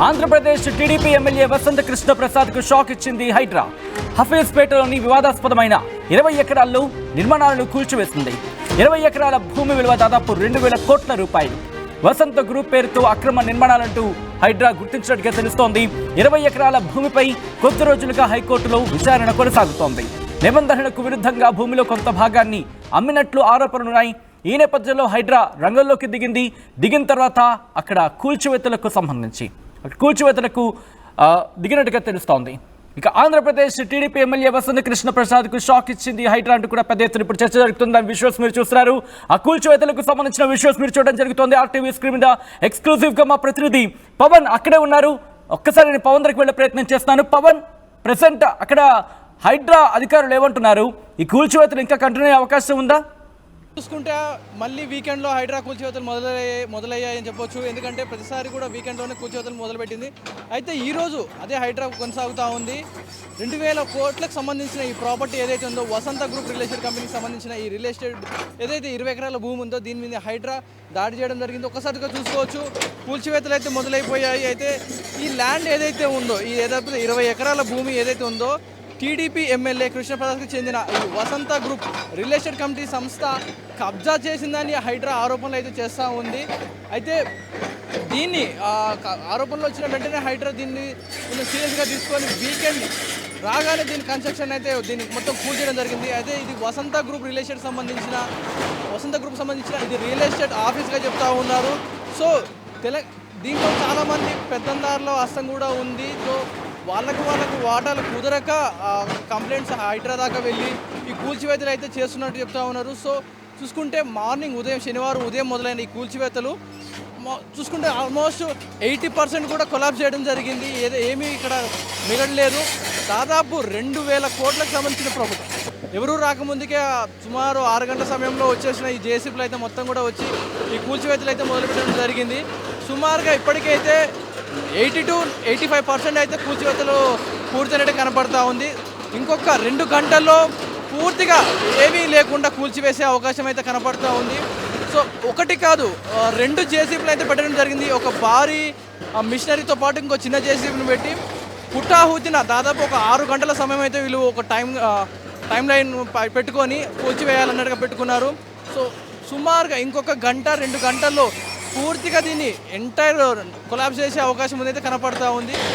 Andhra Pradesh TDP MLA వసంత Krishna ప్రసాద్కు shock ఇచ్చింది హైడ్రా. హఫీజ్పేటలోని వివాదాస్పదమైన 20 ఎకరాల్లో నిర్మాణాలను కూల్చివేసింది. 20 ఎకరాల భూమి విలువ దాదాపు 2,000 కోట్ల రూపాయలు. వసంత గ్రూప్ పేరుతో అక్రమ నిర్మాణాలంటూ హైడ్రా గుర్తించినట్టుగా తెలుస్తోంది. 20 ఎకరాల భూమిపై కొద్ది రోజులుగా హైకోర్టులో విచారణ కొనసాగుతోంది. నిబంధనలకు విరుద్ధంగా భూమిలో కొంత భాగాన్ని అమ్మినట్లు ఆరోపణలున్నాయి. ఈ నేపథ్యంలో హైడ్రా రంగంలోకి దిగిన తర్వాత అక్కడ కూల్చివేతలకు దిగినట్టుగా తెలుస్తోంది. ఇక ఆంధ్రప్రదేశ్ టీడీపీ ఎమ్మెల్యే వసంత కృష్ణ ప్రసాద్కు షాక్ ఇచ్చింది హైడ్రా అంటూ కూడా పెద్ద ఎత్తున ఇప్పుడు చర్చ జరుగుతుంది. దాని విజువల్స్ మీరు చూస్తున్నారు. ఆ కూల్చివేతలకు సంబంధించిన విజువల్స్ మీరు చూడడం జరుగుతుంది. ఆర్టీవీ స్క్రీన్ మీద ఎక్స్క్లూజివ్గా మా ప్రతినిధి పవన్ అక్కడే ఉన్నారు. ఒక్కసారి నేను పవన్ దగ్గరికి వెళ్ళే ప్రయత్నం చేస్తున్నాను. పవన్, ప్రెసెంట్ అక్కడ హైడ్రా అధికారులు ఏమంటున్నారు? ఈ కూల్చివేతలు ఇంకా కంటిన్యూ అయ్యే అవకాశం ఉందా? చూసుకుంటే మళ్ళీ వీకెండ్లో హైడ్రా కూల్చివేతలు మొదలయ్యాయని చెప్పొచ్చు. ఎందుకంటే ప్రతిసారి కూడా వీకెండ్లోనే కూల్చివేతలు మొదలుపెట్టింది. అయితే ఈరోజు అదే హైడ్రా కొనసాగుతూ ఉంది. 2,000 కోట్లకు సంబంధించిన ఈ ప్రాపర్టీ ఏదైతే ఉందో, వసంత గ్రూప్ రియల్ ఎస్టేట్ కంపెనీకి సంబంధించిన ఈ రియల్ ఎస్టేట్ ఏదైతే 20 ఎకరాల భూమి ఉందో దీని మీద హైడ్రా దాడి చేయడం జరిగింది. ఒక్కసారిగా చూసుకోవచ్చు, కూల్చివేతలు అయితే మొదలైపోయాయి. అయితే ఈ ల్యాండ్ ఏదైతే ఉందో, ఈ ఏదైతే 20 ఎకరాల భూమి ఏదైతే ఉందో, టీడీపీ ఎమ్మెల్యే కృష్ణప్రసాద్కి చెందిన వసంత గ్రూప్ రియల్ ఎస్టేట్ కమిటీ సంస్థ కబ్జా చేసిందని హైడ్రా ఆరోపణలు అయితే చేస్తూ ఉంది. అయితే దీన్ని ఆరోపణలు వచ్చిన వెంటనే హైడ్రా దీన్ని సీరియస్గా తీసుకొని వీకెండ్ రాగానే దీని కన్స్ట్రక్షన్ అయితే దీన్ని మొత్తం కూల్చేయడం జరిగింది. అయితే ఇది వసంత గ్రూప్ సంబంధించిన ఇది రియల్ ఎస్టేట్ ఆఫీస్గా చెప్తా ఉన్నారు. సో దీంట్లో చాలామంది పెద్దందారులో హస్తం కూడా ఉంది. సో వాళ్ళకు వాటాలు కుదరక కంప్లైంట్స్ హైడ్రా దాకా వెళ్ళి ఈ కూల్చివేతలు అయితే చేస్తున్నట్టు చెప్తా ఉన్నారు. సో చూసుకుంటే శనివారం ఉదయం మొదలైన ఈ కూల్చివేతలు చూసుకుంటే ఆల్మోస్ట్ 80% కూడా కొలాప్స్ చేయడం జరిగింది. ఏమీ ఇక్కడ మిగలలేదు. దాదాపు 2,000 కోట్లకు సంబంధించిన ప్రాపర్టీ ఎవరూ రాకముందుకే సుమారు 6 గంటల సమయంలో వచ్చేసిన ఈ జేసీబీలు అయితే మొత్తం కూడా వచ్చి ఈ కూల్చివేతలు అయితే మొదలుపెట్టడం జరిగింది. సుమారుగా ఇప్పటికైతే 80 to 85% అయితే కూల్చివేతలు పూర్తయినట్టు కనపడతా ఉంది. ఇంకొక 2 గంటల్లో పూర్తిగా ఏమీ లేకుండా కూల్చివేసే అవకాశం అయితే కనపడుతూ ఉంది. సో ఒకటి కాదు, 2 జేసీబీలు అయితే పెట్టడం జరిగింది. ఒక భారీ మిషనరీతో పాటు ఇంకో చిన్న జేసీబీని పెట్టి పుట్టాహుతిన దాదాపు ఒక 6 గంటల సమయం అయితే వీళ్ళు ఒక టైం లైన్ పెట్టుకొని కూల్చివేయాలన్నట్టుగా పెట్టుకున్నారు. సో సుమారుగా ఇంకొక 1-2 గంటల్లో పూర్తిగా దీన్ని ఎంటైర్ కొలాప్స్ చేసే అవకాశం అయితే కనపడతా ఉంది.